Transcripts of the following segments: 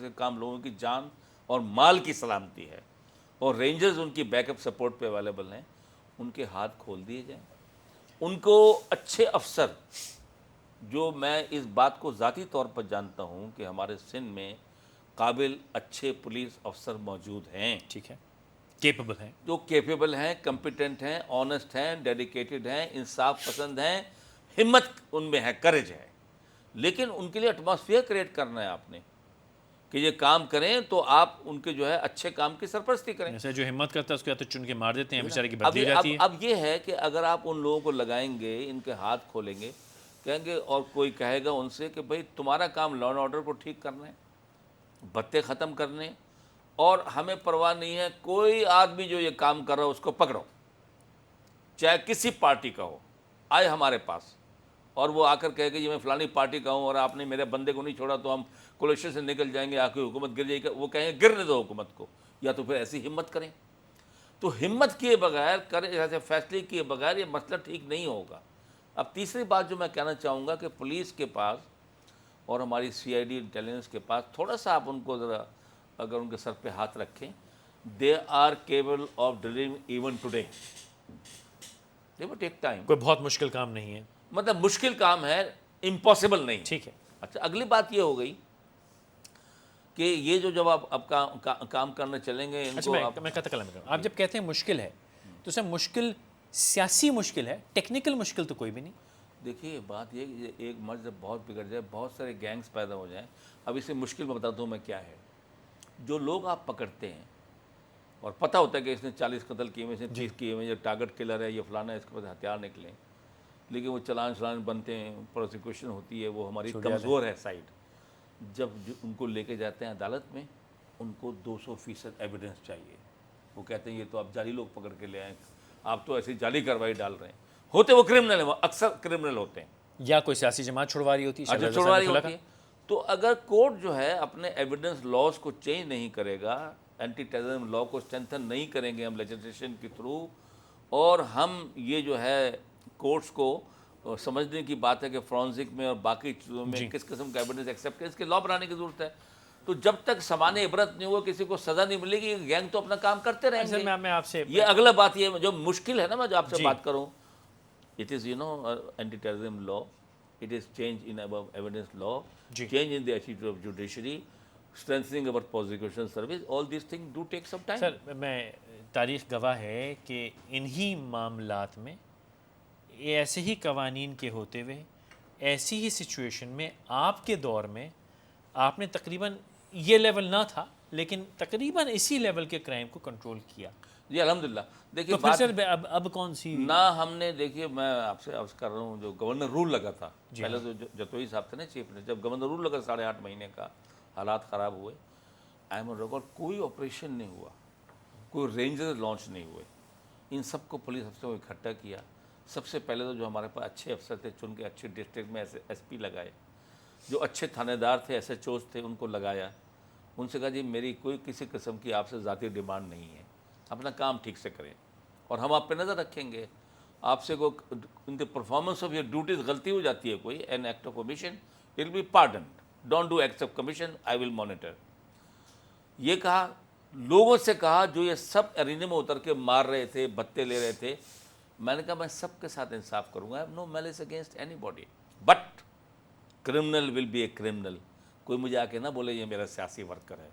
کا کام لوگوں کی جان اور مال کی سلامتی ہے، اور رینجرز ان کی بیک اپ سپورٹ پہ اویلیبل ہیں، ان کے ہاتھ کھول دیے جائیں. ان کو اچھے افسر، جو میں اس بات کو ذاتی طور پر جانتا ہوں کہ ہمارے سندھ میں قابل اچھے پولیس افسر موجود ہیں، ٹھیک ہے، کیپیبل ہیں، جو کیپیبل ہیں، کمپیٹنٹ ہیں، آنیسٹ ہیں، ڈیڈیکیٹڈ ہیں، انصاف پسند ہیں، ہمت ان میں ہے، کریج ہے. لیکن ان کے لیے ایٹماسفیئر کریٹ کرنا ہے آپ نے کہ یہ کام کریں تو آپ ان کے جو ہے اچھے کام کی سرپرستی کریں. جیسے جو ہمت کرتا ہے اس کو یا تو چن کے مار دیتے ہیں، بیچارے کی بدلی ہو جاتی ہے. اب یہ ہے کہ اگر آپ ان لوگوں کو لگائیں گے، ان کے ہاتھ کھولیں گے، کہیں گے، اور کوئی کہے گا ان سے کہ بھئی تمہارا کام لا اینڈ آرڈر کو ٹھیک کرنا ہے، بھتے ختم کرنے، اور ہمیں پرواہ نہیں ہے کوئی آدمی جو یہ کام کر رہا ہے اس کو پکڑو، چاہے کسی پارٹی کا ہو، آئے ہمارے پاس، اور وہ آ کر کہے کہ یہ میں فلانی پارٹی کا ہوں اور آپ نے میرے بندے کو نہیں چھوڑا تو ہم کولیشن سے نکل جائیں گے، آپ کی حکومت گر جائے گی. وہ کہیں گے گرنے دو حکومت کو، یا تو پھر ایسی ہمت کریں. تو ہمت کیے بغیر، ایسے فیصلے کیے بغیر یہ مسئلہ ٹھیک نہیں ہوگا. اب تیسری بات جو میں کہنا چاہوں گا کہ پولیس کے پاس اور ہماری سی آئی ڈی انٹیلیجنس کے پاس تھوڑا سا آپ ان کو ذرا اگر ان کے سر پہ ہاتھ رکھیں، they are capable of dealing even today. They will take time. کوئی بہت مشکل کام نہیں ہے، مطلب مشکل کام ہے، امپاسبل نہیں. ٹھیک ہے. اچھا، اگلی بات یہ ہو گئی کہ یہ جو جب آپ کام کرنے چلیں گے، ان کو میں کہتا کلام کروں. آپ جب کہتے ہیں مشکل ہے تو اسے مشکل سیاسی مشکل ہے، ٹیکنیکل مشکل تو کوئی بھی نہیں. دیکھیے بات یہ کہ ایک مرض جب بہت بگڑ جائے، بہت سارے گینگز پیدا ہو جائیں. اب اسے مشکل میں بتاتا ہوں میں کیا ہے. جو لوگ آپ پکڑتے ہیں اور پتہ ہوتا ہے کہ اس نے 40 قتل کیے ہوئے، اس نے 30 کیے ہوئے، یہ ٹارگٹ کلر ہے، یہ فلانا ہے، اس کے پاس ہتھیار نکلیں، لیکن وہ چلان بنتے ہیں، پروسیکیوشن ہوتی ہے، وہ ہماری کمزور ہے سائڈ. جب ان کو لے کے جاتے ہیں عدالت میں، ان کو 200% ایویڈنس چاہیے. وہ کہتے ہیں یہ تو آپ جعلی لوگ پکڑ کے لے آئیں، آپ تو ایسی جعلی کارروائی ڈال رہے ہیں. ہوتے وہ کرمنل ہیں، وہ اکثر کرمنل ہوتے ہیں، یا کوئی سیاسی جماعت چھڑوا رہی ہوتی ہے، چھڑوا رہی ہوتی ہے. تو اگر کورٹ جو ہے اپنے ایویڈنس لاز کو چینج نہیں کرے گا، اینٹی ٹیررزم لا کو اسٹرینتھن نہیں کریں گے ہم لیجسلیشن کے تھرو، اور ہم یہ جو ہے کورٹس کو سمجھنے کی بات ہے کہ فورنزک میں اور باقی چیزوں میں کس قسم کا ایویڈنس ایکسیپٹ کریں، اس کے لا بنانے کی ضرورت ہے. تو جب تک سامان عبرت نہیں ہوا، کسی کو سزا نہیں ملے گی، گینگ تو اپنا کام کرتے رہیں گے. میں آپ سے یہ اگلا بات یہ جو مشکل ہے نا، میں جو آپ سے بات کروں، it is anti-terrorism law, it is change in above evidence law, change in the attitude of judiciary, strengthening our prosecution service, all these things do take some time. سر، میں تاریخ گواہ ہے کہ انہی معاملات میں ایسے ہی قوانین کے ہوتے ہوئے ایسی ہی سچویشن میں آپ کے دور میں آپ نے تقریباً یہ لیول نہ تھا لیکن تقریباً اسی لیول کے کرائم کو کنٹرول کیا. جی الحمدللہ. دیکھیے تو پھر سر اب کون سی نہ ہم نے، دیکھیے میں آپ سے عرض کر رہا ہوں، جو گورنر رول لگا تھا پہلے تو جتوئی صاحب تھے نا چیف نے، جب گورنر رول لگا 8.5 مہینے کا، حالات خراب ہوئے، آئی ایم ریکارڈ کوئی آپریشن نہیں ہوا، کوئی رینجر لانچ نہیں ہوئے. ان سب کو پولیس افسروں کو اکٹھا کیا. سب سے پہلے تو جو ہمارے پاس اچھے افسر تھے چن کے اچھے ڈسٹرکٹ میں ایس پی لگائے، جو اچھے تھانے دار تھے، ایس ایچ اوز تھے، ان کو لگایا. ان سے کہا جی میری کوئی کسی قسم کی آپ سے ذاتی ڈیمانڈ نہیں ہے، اپنا کام ٹھیک سے کریں اور ہم آپ پہ نظر رکھیں گے. آپ سے کوئی ان کے پرفارمنس آف یور ڈیوٹیز غلطی ہو جاتی ہے، کوئی an act of commission, it will be pardoned, don't do acts of commission, I will monitor. یہ کہا، لوگوں سے کہا جو یہ سب ارینے میں اتر کے مار رہے تھے، بھتے لے رہے تھے، میں نے کہا میں سب کے ساتھ انصاف کروں گا. No malice against anybody, but criminal will be a criminal. کوئی مجھے آ کے نہ بولے یہ میرا سیاسی ورکر ہے.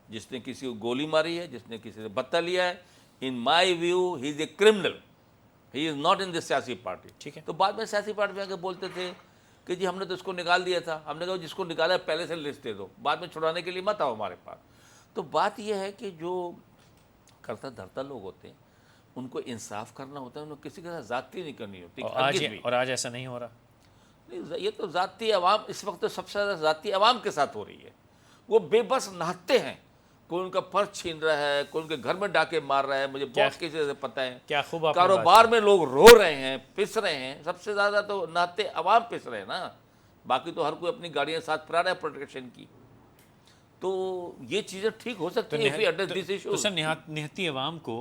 جس نے کسی کو گولی ماری ہے، جس نے کسی سے بتہ لیا ہے، in my view he is a criminal, he is not in this سیاسی پارٹی. ٹھیک ہے. تو بعد میں سیاسی پارٹی میں آ کے بولتے تھے کہ جی ہم نے تو اس کو نکال دیا تھا. ہم نے کہا جس کو نکالا ہے پہلے سے لسٹ دے دو، بعد میں چھڑانے کے لیے مت آؤ ہمارے پاس. تو بات یہ ہے کہ جو کرتا دھرتا لوگ ہوتے ہیں ان کو انصاف کرنا ہوتا ہے، انہوں کسی کے ساتھ ذاتی نہیں کرنی ہوتی. اور آج ایسا نہیں ہو رہا. یہ تو ذاتی عوام اس وقت تو سب سے زیادہ ذاتی عوام کے ساتھ ہو رہی ہے. وہ بے بس نہتے ہیں، کوئی ان کا پرس چھین رہا ہے، کوئی ان کے گھر میں ڈاکے مار رہا ہے. مجھے بہت کسی سے پتہ ہے. کیا خوب کاروبار میں لوگ رو رہے ہیں، پس رہے ہیں. سب سے زیادہ تو نہتے عوام پس رہے ہیں نا، باقی تو ہر کوئی اپنی گاڑیاں ساتھ پھرا رہا ہے پروٹیکشن کی. تو یہ چیزیں ٹھیک ہو سکتی ہیں if we address these تو issues. سر نہتی عوام کو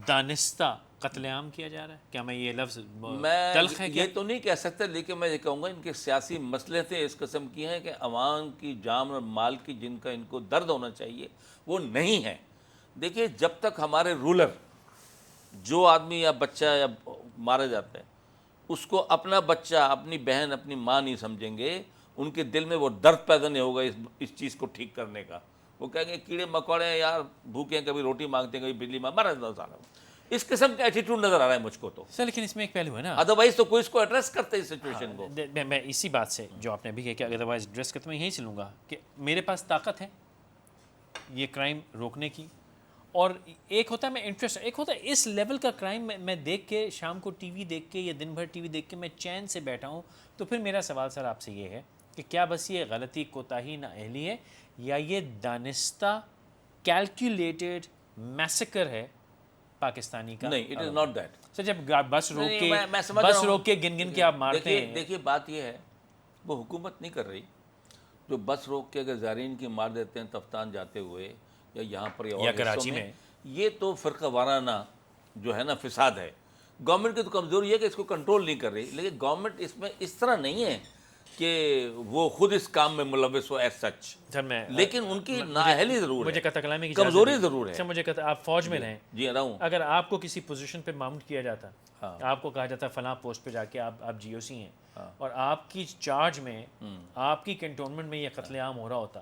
دانستہ قتل عام کیا جا رہا ہے؟ کیا میں یہ لفظ میں تلخ ہے کیا؟ یہ تو نہیں کہہ سکتا، لیکن میں یہ کہوں گا ان کے سیاسی مصلحتیں اس قسم کی ہیں کہ عوام کی جان اور مال کی جن کا ان کو درد ہونا چاہیے وہ نہیں ہے. دیکھیے جب تک ہمارے رولر جو آدمی یا بچہ یا مارا جاتا ہے اس کو اپنا بچہ اپنی بہن اپنی ماں نہیں سمجھیں گے، ان کے دل میں وہ درد پیدا نہیں ہوگا اس چیز کو ٹھیک کرنے کا. وہ کہیں گے کیڑے مکوڑے ہیں یار، بھوکے ہیں، کبھی روٹی مانگتے ہیں، کبھی بجلی مارا جاتا ہے. اس قسم کا ایٹیٹیوڈ نظر آ رہا ہے مجھ کو تو. سر لیکن اس میں ایک پہلو ہے نا، ادروائز تو کوئی اس کو ایڈریس کرتے اس سچویشن کو. میں اسی بات سے جو آپ نے ابھی کہا کہ ادروائز ایڈریس کرتے میں یہیں سے لوں گا کہ میرے پاس طاقت ہے یہ کرائم روکنے کی، اور ایک ہوتا ہے میں انٹرسٹ، ایک ہوتا ہے اس لیول کا کرائم میں دیکھ کے شام کو ٹی وی دیکھ کے یا دن بھر ٹی وی دیکھ کے میں چین سے بیٹھا ہوں. تو پھر میرا سوال سر آپ سے یہ ہے کہ کیا بس یہ غلطی کوتاہی نااہلی ہے یا یہ دانستہ کیلکولیٹڈ میسیکر ہے پاکستانی کا؟ نہیں، اٹ از ناٹ دیٹ. سر جب بس روک کے گن گن کے آپ مارتے ہیں. دیکھیے بات یہ ہے وہ حکومت نہیں کر رہی. جو بس روک کے اگر زائرین کی مار دیتے ہیں تفتان جاتے ہوئے یا یہاں پر یا کراچی میں، یہ تو فرقہ وارانہ جو ہے نا فساد ہے. گورنمنٹ کی تو کمزوری ہے کہ اس کو کنٹرول نہیں کر رہی. لیکن گورنمنٹ اس میں اس طرح نہیں ہے کہ وہ خود اس کام میں ملوث ہو ایز سچ. سر میں لیکن ان کی نااہلی ضرور ہے، مجھے قطع کلامی کی کمزوری ضرور ہے. سر مجھے آپ فوج میں رہیں، جی رہا ہوں. اگر آپ کو کسی پوزیشن پہ ماؤنٹ کیا جاتا، آپ کو کہا جاتا فلاں پوسٹ پہ جا کے آپ جی او سی ہیں، اور آپ کی چارج میں آپ کی کنٹونمنٹ میں یہ قتل عام ہو رہا ہوتا،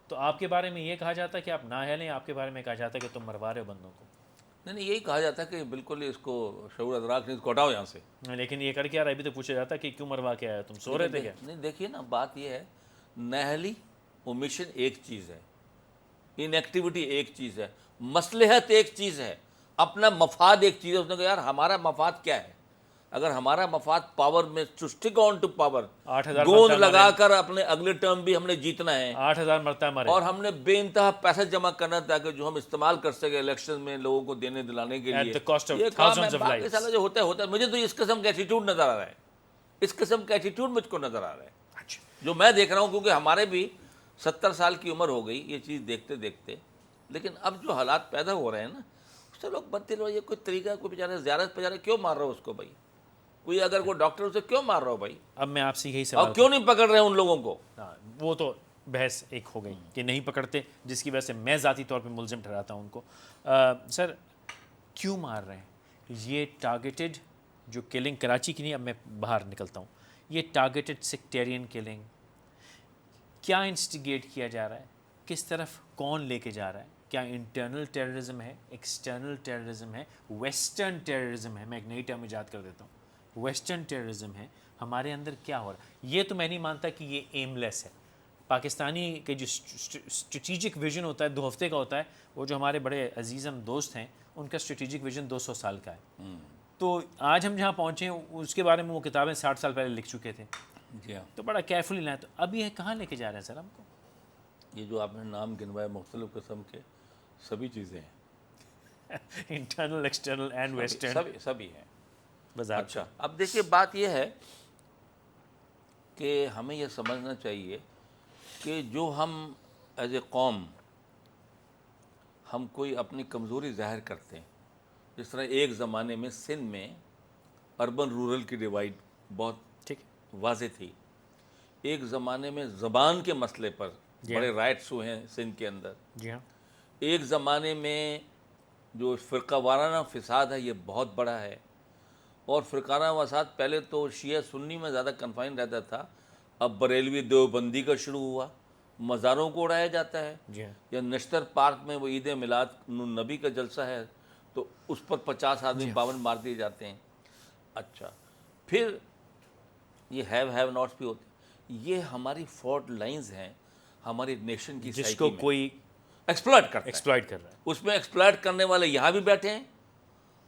تو آپ کے بارے میں یہ کہا جاتا کہ آپ نااہل ہیں، آپ کے بارے میں کہا جاتا کہ تم مروا رہے ہو بندوں کو. نہیں یہی کہا جاتا ہے کہ بالکل اس کو شعور ادراک نہیں، اس کو ہٹاؤ یہاں سے. لیکن یہ کر کے ابھی تو پوچھا جاتا کہ کیوں مروا کے آیا، تم سو رہے تھے کیا؟ نہیں دیکھیے نا بات یہ ہے، نااہلی اومیشن ایک چیز ہے، ان ایکٹیویٹی ایک چیز ہے، مصلحت ایک چیز ہے، اپنا مفاد ایک چیز ہے. اس نے کہا یار ہمارا مفاد کیا ہے؟ اگر ہمارا مفاد پاور میں to stick on to power, 8,000 گوند لگا کر اپنے اگلے ٹرم بھی ہم نے جیتنا ہے، 8,000 مرتبہ مرے، اور ہم نے بے انتہا پیسہ جمع کرنا تاکہ جو ہم استعمال کر سکیں الیکشن میں لوگوں کو دینے دلانے کے لیے. the cost of یہ کام ہے. thousands of باقی lives. سارا جو ہوتا ہے مجھے تو اس قسم کا ایٹیٹیوڈ نظر آ رہا ہے. اس قسم کا ایٹیٹیوڈ مجھ کو نظر آ رہا ہے جو میں دیکھ رہا ہوں، کیونکہ ہمارے بھی 70 سال کی عمر ہو گئی یہ چیز دیکھتے دیکھتے. لیکن اب جو حالات پیدا ہو رہے ہیں نا اس سے لوگ بدتے لوگ، یہ کوئی طریقہ، کوئی بیچارہ زیارت پہ جا رہا ہے کیوں مار رہا ہو اس کو بھائی؟ کوئی اگر کوئی ڈاکٹر اسے کیوں مار رہا ہو بھائی؟ اب میں آپ سے یہی اور سوال، کیوں نہیں پکڑ رہے ان لوگوں کو؟ وہ تو بحث ایک ہو گئی کہ نہیں پکڑتے، جس کی وجہ سے میں ذاتی طور پہ ملزم ٹھہراتا ہوں ان کو. سر کیوں مار رہے ہیں یہ ٹارگیٹڈ جو کلنگ کراچی کی نہیں، اب میں باہر نکلتا ہوں، یہ ٹارگیٹڈ سیکٹیرین کلنگ کیا انسٹیگیٹ کیا جا رہا ہے؟ کس طرف کون لے کے جا رہا ہے؟ کیا انٹرنل ٹیررزم ہے، ایکسٹرنل ٹیررزم ہے، ویسٹرن ٹیررزم ہے؟ میں ایک نئی ٹرم ایجاد کر دیتا ہوں، ویسٹرن ٹیررزم ہے. ہمارے اندر کیا ہو رہا ہے؟ یہ تو میں نہیں مانتا کہ یہ ایم لیس ہے. پاکستانی کے جو اسٹریٹجک ویژن ہوتا ہے 2 ہفتے کا ہوتا ہے، وہ جو ہمارے بڑے عزیزم دوست ہیں ان کا اسٹریٹجک ویژن 200 سال کا ہے. تو آج ہم جہاں پہنچے ہیں اس کے بارے میں وہ کتابیں 60 سال پہلے لکھ چکے تھے. جی ہاں. تو بڑا کیئرفلی لینا ہے. تو اب یہ کہاں لے کے جا رہے ہیں سر ہم کو؟ یہ جو آپ نے نام گنوائے مختلف قسم کے سبھی چیزیں ہیں، انٹرنل، ایکسٹرنل اینڈ ویسٹرن سبھی ہیں. بازار. اچھا اب دیکھیے بات یہ ہے کہ ہمیں یہ سمجھنا چاہیے کہ جو ہم ایز اے قوم ہم کوئی اپنی کمزوری ظاہر کرتے ہیں، جس طرح ایک زمانے میں سندھ میں اربن رورل کی ڈیوائڈ بہت ٹھیک واضح تھی. ایک زمانے میں زبان کے مسئلے پر بڑے رائٹس ہوئے ہیں سندھ کے اندر. جی ہاں. ایک زمانے میں جو فرقہ وارانہ فساد ہے یہ بہت بڑا ہے، اور فرقانہ فساد پہلے تو شیعہ سنی میں زیادہ کنفائن رہتا تھا، اب بریلوی دیوبندی کا شروع ہوا. مزاروں کو اڑایا جاتا ہے. جی ہاں. یا نشتر پارک میں وہ عید میلاد نبی کا جلسہ ہے تو اس پر 50 آدمی پابند مار دیے جاتے ہیں. اچھا پھر یہ ہیو ناٹس بھی ہوتے ہیں. یہ ہماری فالٹ لائنز ہیں ہماری نیشن کی جس سائیکی کو میں کوئی ایکسپلائٹ کرتا ہے. ایکسپلائٹ کر رہا ہے. اس میں ایکسپلائٹ کرنے والے یہاں بھی بیٹھے ہیں،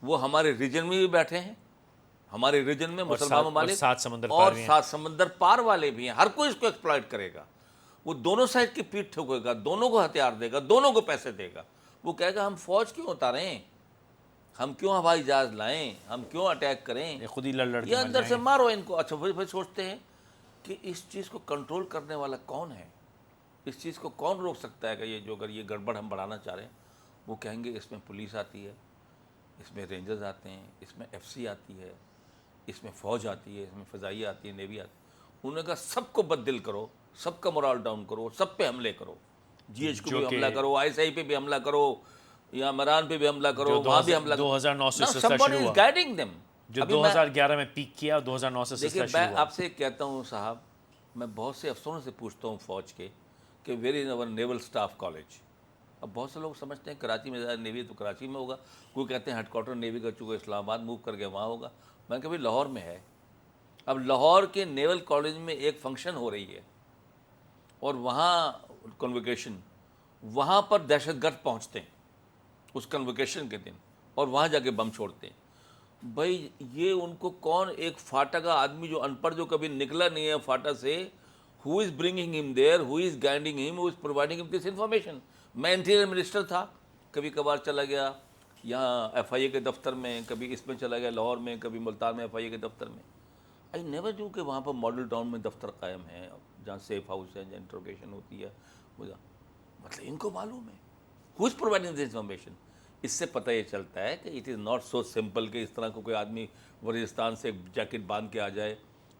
وہ ہمارے ریجن میں بھی بیٹھے ہیں، ہمارے ریجن میں مسلمان ممالک اور 7 سمندر پار والے بھی ہیں. ہر کوئی اس کو ایکسپلائٹ کرے گا. وہ دونوں سائڈ کی پیٹھ ٹھوکے گا، دونوں کو ہتھیار دے گا، دونوں کو پیسے دے گا. وہ کہے گا ہم فوج کیوں اتاریں، ہم کیوں ہوائی جہاز لائیں، ہم کیوں اٹیک کریں، خود ہی لڑ یہ اندر سے مارو ان کو. اچھا پھر سوچتے ہیں کہ اس چیز کو کنٹرول کرنے والا کون ہے. اس چیز کو کون روک سکتا ہے کہ یہ جو اگر یہ گڑبڑ ہم بڑھانا چاہ رہے ہیں، وہ کہیں گے اس میں پولیس آتی ہے، اس میں رینجرز آتے ہیں، اس میں ایف سی آتی ہے، اس میں فوج آتی ہے، اس میں فضائیہ آتی ہے، نیوی آتی ہے۔ انہوں نے کہا سب کو بد دل کرو، سب کا morale ڈاؤن کرو، سب پہ حملے کرو، جی ایچ کو بھی حملہ کرو، آئی ایس آئی پہ بھی حملہ کرو، یا مران پہ بھی حملہ کرو، وہاں بھی حملہ کرو۔ 2009 سے Now سلسلہ somebody شروع is ہوا، guiding them۔ جو ابھی میں 2011 میں پیک کیا، 2009 سے دیکھیے سلسلہ میں شروع ہوا۔ آپ سے کہتا ہوں صاحب، میں بہت سے افسروں سے پوچھتا ہوں فوج کے کہ where is over naval staff college. اب بہت سے لوگ سمجھتے ہیں کراچی میں زیادہ نیوی تو کراچی میں ہوگا، کوئی کہتے ہیں ہیڈ کوارٹر نیوی کا چونکہ اسلام آباد موو کر گیا وہاں ہوگا، میں کہ بھائی لاہور میں ہے۔ اب لاہور کے نیول کالج میں ایک فنکشن ہو رہی ہے اور وہاں کنووکیشن، وہاں پر دہشت گرد پہنچتے ہیں اس کنووکیشن کے دن اور وہاں جا کے بم چھوڑتے ہیں۔ بھائی یہ ان کو کون، ایک فاٹا کا آدمی جو ان پڑھ جو کبھی نکلا نہیں ہے فاٹا سے، ہو از برنگنگ ہم دیئر، ہو از گائڈنگ ہم، ہو از پرووائڈنگ ہم دس انفارمیشن۔ میں انٹیریئر منسٹر تھا، کبھی کبھار چلا گیا یہاں ایف آئی اے کے دفتر میں، کبھی اس میں چلا گیا لاہور میں، کبھی ملتان میں ایف آئی اے کے دفتر میں۔ آئی نیور ڈو کہ وہاں پر ماڈل ٹاؤن میں دفتر قائم ہے جہاں سیف ہاؤس ہے، جہاں انٹروگیشن ہوتی ہے، مطلب ان کو معلوم ہے ہو از پرووائڈنگ دس انفارمیشن۔ اس سے پتہ یہ چلتا ہے کہ it is not so simple کہ اس طرح کو کوئی آدمی وزیرستان سے ایک جیکٹ باندھ کے آ جائے۔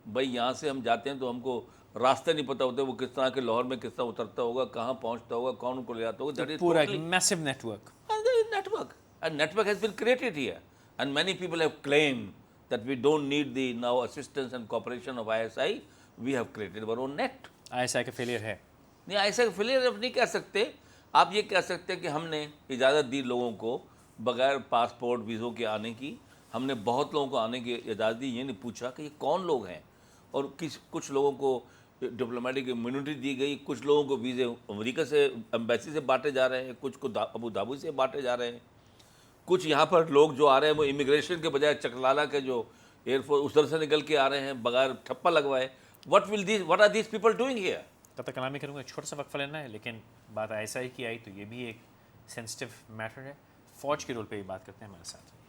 بھائی یہاں سے ہم جاتے ہیں تو ہم کو راستے نہیں پتہ ہوتے، وہ کس طرح کے لاہور میں کس طرح اترتا ہوگا، کہاں پہنچتا ہوگا، کون ان کو لے جاتا ہوگا۔ پورا ایک میسو network. Network. And network has been created here. And many people have claimed that we don't need the now assistance and cooperation of ISI. We have created our own net. I S I کا failure ہے۔ نہیں ایسا failure اب نہیں کہہ سکتے، آپ یہ کہہ سکتے کہ ہم نے اجازت دی لوگوں کو بغیر پاسپورٹ ویزوں کے آنے کی، ہم نے بہت لوگوں کو آنے کی اجازت دی، یہ نہیں پوچھا کہ یہ کون لوگ ہیں، اور کچھ لوگوں کو ڈپلومیٹک امیونٹی دی گئی، کچھ لوگوں کو ویزے امریکہ سے ایمبیسی سے بانٹے جا رہے ہیں، کچھ کو ابو دھابی سے بانٹے جا رہے ہیں، کچھ یہاں پر لوگ جو آ رہے ہیں وہ امیگریشن کے بجائے چکلالا کے جو ایئر فورس ادھر سے نکل کے آ رہے ہیں بغیر ٹھپا لگوائے۔ what are these people doing here؟ تب تک کلامی کروں گا، چھوٹا سا وقفہ لینا ہے، لیکن بات آئی ایس آئی کی آئی تو یہ بھی ایک سینسٹیو میٹر ہے، فوج کے رول پہ بھی بات کرتے ہیں ہمارے ساتھ۔